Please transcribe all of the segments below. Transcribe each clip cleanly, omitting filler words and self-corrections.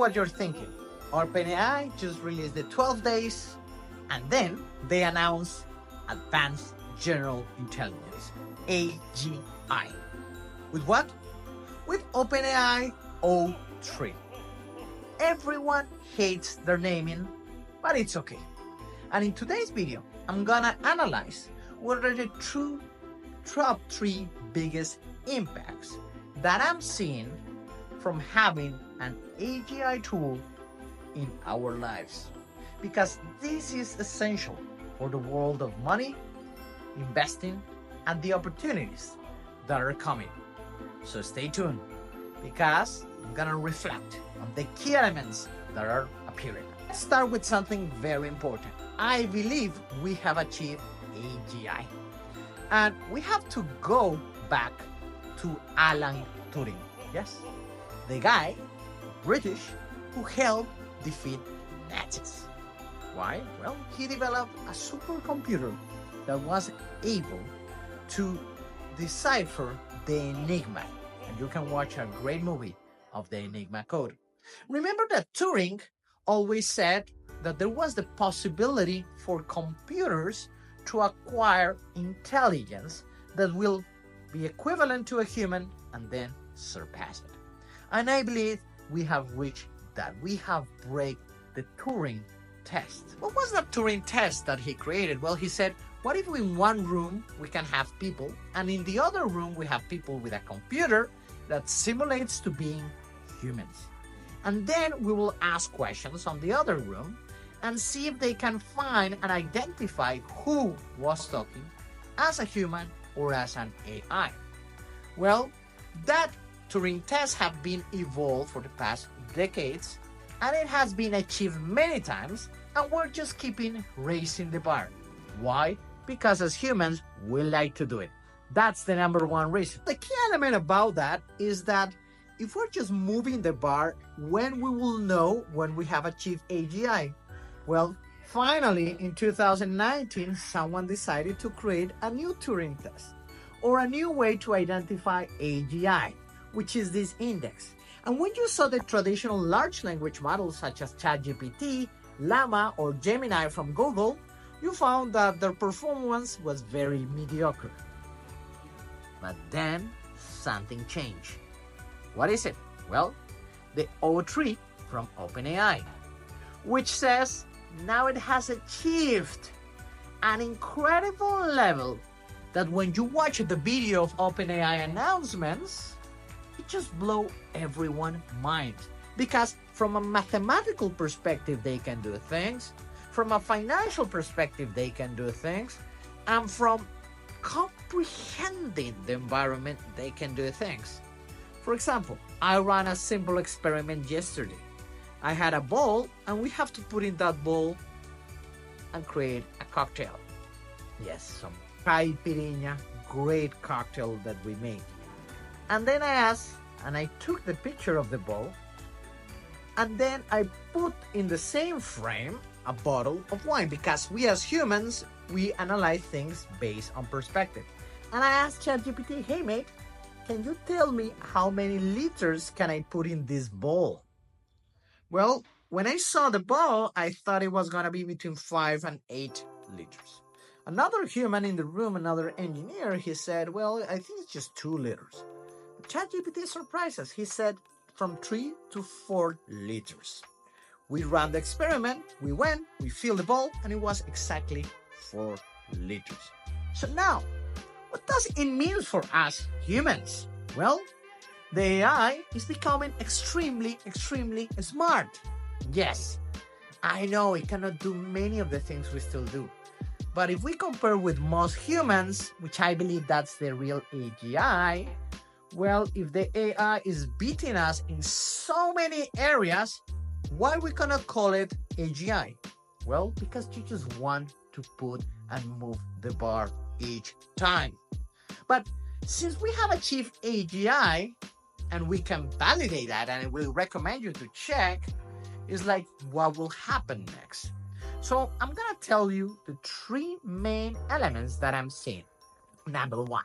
what you're thinking. OpenAI just released the 12 days, and then they announced Advanced General Intelligence, AGI. With what? With OpenAI O3. Everyone hates their naming, but it's okay. And in today's video, I'm gonna analyze what are the top 3 biggest impacts that I'm seeing from having an AGI tool in our lives. Because this is essential for the world of money, investing, and the opportunities that are coming. So stay tuned, because I'm gonna reflect on the key elements that are appearing. Let's start with something very important. I believe we have achieved AGI. And we have to go back to Alan Turing. Yes, the guy, British, who helped defeat Nazis. Why? Well, he developed a supercomputer that was able to decipher the Enigma. And you can watch a great movie of the Enigma code. Remember that Turing always said that there was the possibility for computers to acquire intelligence that will be equivalent to a human and then surpass it. And I believe we have reached that. We have break the Turing test. What was that Turing test that he created? Well, he said, what if in one room we can have people, and in the other room we have people with a computer that simulates to being humans? And then we will ask questions on the other room and see if they can find and identify who was talking as a human or as an AI. Well, that Turing test have been evolved for the past decades, and it has been achieved many times, and we're just keeping raising the bar. Why? Because as humans, we like to do it. That's the number one reason. The key element about that is that if we're just moving the bar, when we will know when we have achieved AGI? Well, finally, in 2019, someone decided to create a new Turing test, or a new way to identify AGI, which is this index. And when you saw the traditional large language models such as ChatGPT, Llama, or Gemini from Google, you found that their performance was very mediocre. But then something changed. What is it? Well, the O3 from OpenAI, which says now it has achieved an incredible level that when you watch the video of OpenAI announcements, it just blows everyone's mind. Because from a mathematical perspective, they can do things. From a financial perspective, they can do things. And from comprehending the environment, they can do things. For example, I ran a simple experiment yesterday. I had a bowl, and we have to put in that bowl and create a cocktail. Yes, some caipirinha, great cocktail that we made. And then I asked, and I took the picture of the bowl, and then I put in the same frame a bottle of wine, because we as humans, we analyze things based on perspective. And I asked ChatGPT, hey mate, can you tell me how many liters can I put in this bowl? Well, when I saw the bowl, I thought it was gonna be between 5 and 8 liters. Another human in the room, another engineer, he said, well, I think it's just 2 liters. ChatGPT surprised us. He said from 3 to 4 liters. We ran the experiment, we went, we filled the bowl, and it was exactly 4 liters. So now, what does it mean for us humans? Well, the AI is becoming extremely smart. Yes, I know it cannot do many of the things we still do. But if we compare with most humans, which I believe that's the real AGI, well, if the AI is beating us in so many areas, why we cannot call it AGI? Well, because you just want to put and move the bar each time. But since we have achieved AGI, and we can validate that, and we recommend you to check, is like what will happen next. So I'm gonna tell you the 3 main elements that I'm seeing. Number 1,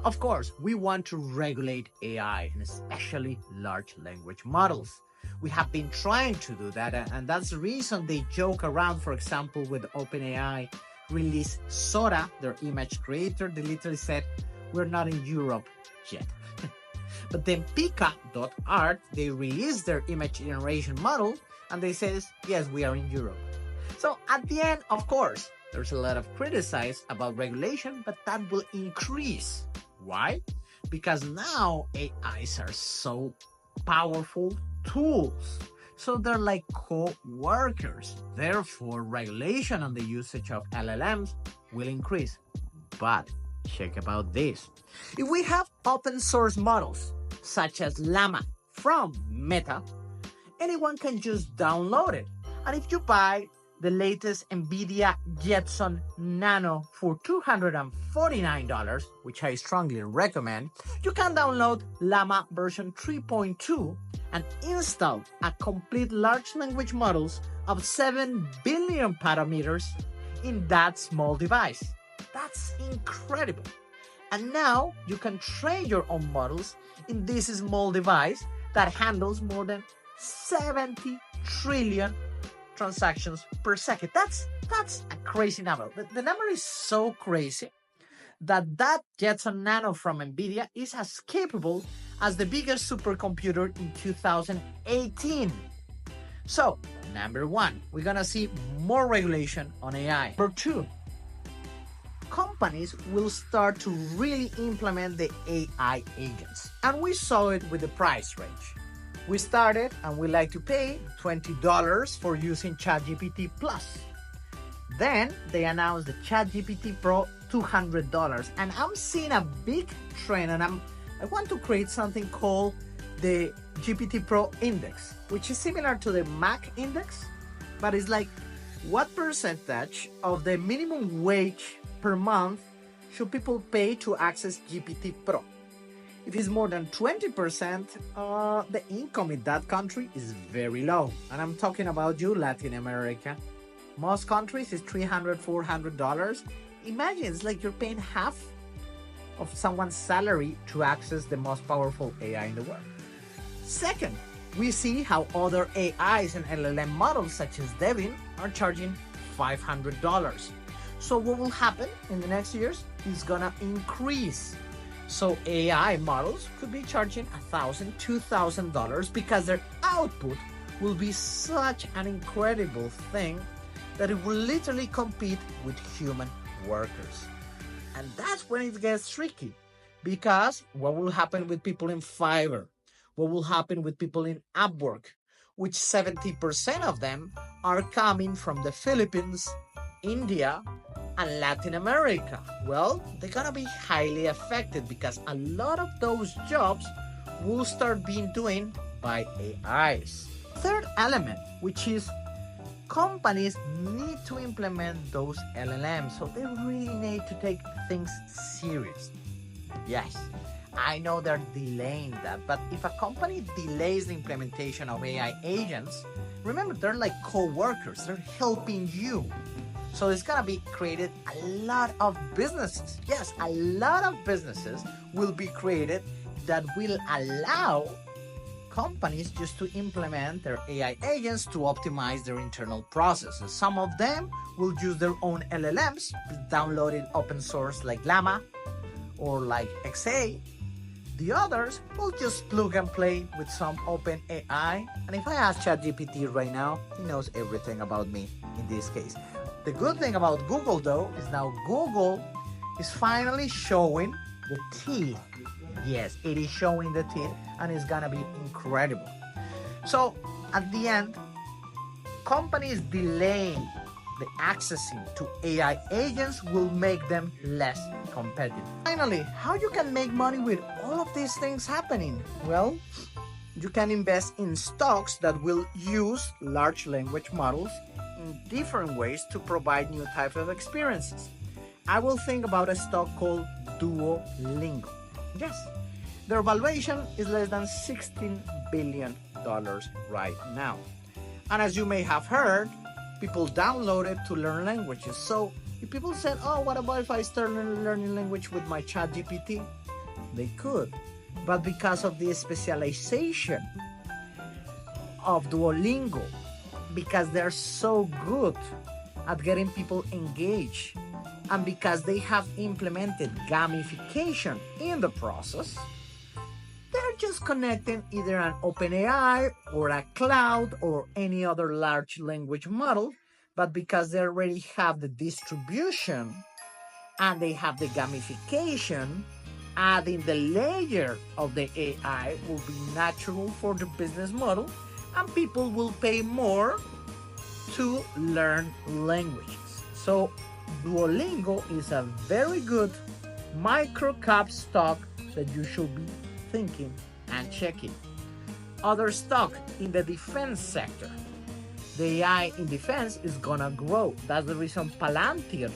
of course, we want to regulate AI, and especially large language models. We have been trying to do that, and that's the reason they joke around. For example, with OpenAI released Sora, their image creator, they literally said, we're not in Europe yet. But then Pika.art, they released their image generation model, and they says, yes, we are in Europe. So at the end, of course, there's a lot of criticism about regulation, but that will increase. Why? Because now AIs are so powerful tools. So they're like co-workers. Therefore, regulation on the usage of LLMs will increase. But check about this. If we have open source models, such as Llama from Meta, anyone can just download it. And if you buy the latest NVIDIA Jetson Nano for $249, which I strongly recommend, you can download Llama version 3.2 and install a complete large language models of 7 billion parameters in that small device. That's incredible. And now you can train your own models in this small device that handles more than 70 trillion transactions per second. That's a crazy number. The number is so crazy that Jetson Nano from NVIDIA is as capable as the biggest supercomputer in 2018. So, number one, we're gonna see more regulation on AI. Number two, companies will start to really implement the AI agents. And we saw it with the price range. We started and we like to pay $20 for using ChatGPT Plus. Then they announced the ChatGPT Pro $200. And I'm seeing a big trend, and I want to create something called the GPT Pro Index, which is similar to the Mac Index, but it's like what percentage of the minimum wage per month should people pay to access GPT Pro? If it's more than 20%, the income in that country is very low. And I'm talking about you, Latin America. Most countries is $300, $400. Imagine, it's like you're paying half of someone's salary to access the most powerful AI in the world. Second, we see how other AIs and LLM models such as Devin are charging $500. So what will happen in the next years is gonna increase. So AI models could be charging $1,000, $2,000 because their output will be such an incredible thing that it will literally compete with human workers. And that's when it gets tricky, because what will happen with people in Fiverr? What will happen with people in Upwork, which 70% of them are coming from the Philippines, India, and Latin America? Well, they're gonna be highly affected because a lot of those jobs will start being doing by AIs. Third element, which is companies need to implement those LLMs, so they really need to take things serious. Yes, I know they're delaying that, but if a company delays the implementation of AI agents, remember, they're like co-workers, they're helping you. So it's gonna be created a lot of businesses. Yes, a lot of businesses will be created that will allow companies just to implement their AI agents to optimize their internal processes. Some of them will use their own LLMs, downloaded open source like Llama or like XA. The others will just plug and play with some OpenAI. And if I ask ChatGPT right now, he knows everything about me in this case. The good thing about Google, though, is now Google is finally showing the teeth. Yes, it is showing the teeth, and it's gonna be incredible. So, at the end, companies delaying the accessing to AI agents will make them less competitive. Finally, how you can make money with all of these things happening? Well, you can invest in stocks that will use large language models in different ways to provide new types of experiences. I will think about a stock called Duolingo. Yes, their valuation is less than $16 billion right now. And as you may have heard, people download it to learn languages. So if people said, oh, what about if I start learning language with my ChatGPT? They could. But because of the specialization of Duolingo because they're so good at getting people engaged and because they have implemented gamification in the process. They're just connecting either an OpenAI or a cloud or any other large language model, but because they already have the distribution and they have the gamification, adding the layer of the AI will be natural for the business model, and people will pay more to learn languages. So Duolingo is a very good micro cap stock that you should be thinking and checking. Other stock in the defense sector. The AI in defense is gonna grow. That's the reason Palantir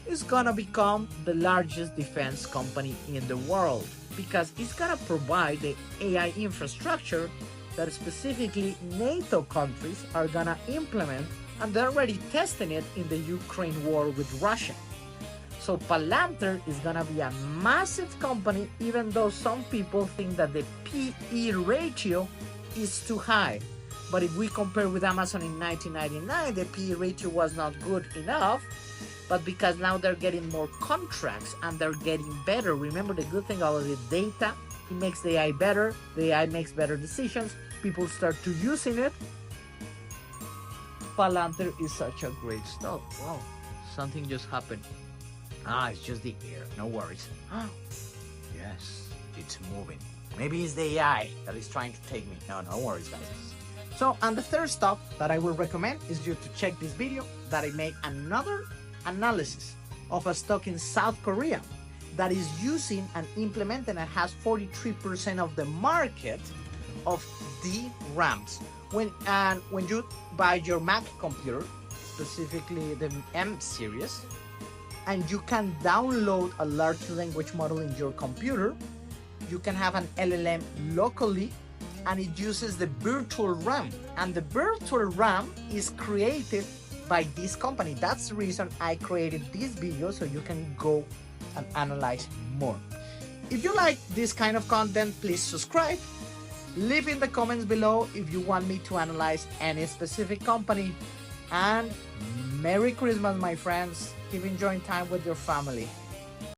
is gonna become the largest defense company in the world, because it's gonna provide the AI infrastructure that specifically NATO countries are gonna implement, and they're already testing it in the Ukraine war with Russia. So Palantir is gonna be a massive company, even though some people think that the PE ratio is too high. But if we compare with Amazon in 1999, the PE ratio was not good enough. But because now they're getting more contracts and they're getting better. Remember, the good thing about the data, it makes the AI better. The AI makes better decisions. People start to using it. Palantir is such a great stock. Wow, something just happened. It's just the air. No worries. Yes, it's moving. Maybe it's the AI that is trying to take me. No worries, guys. So, and the third stock that I will recommend is you to check this video that I made another analysis of a stock in South Korea that is using and implementing and has 43% of the market of DRAMs. When you buy your Mac computer, specifically the M series, and you can download a large language model in your computer, you can have an LLM locally, and it uses the virtual RAM, and the virtual RAM is created by this company. That's the reason I created this video, so you can go and analyze more. If you like this kind of content, please subscribe. Leave in the comments below if you want me to analyze any specific company. And Merry Christmas, my friends. Keep enjoying time with your family.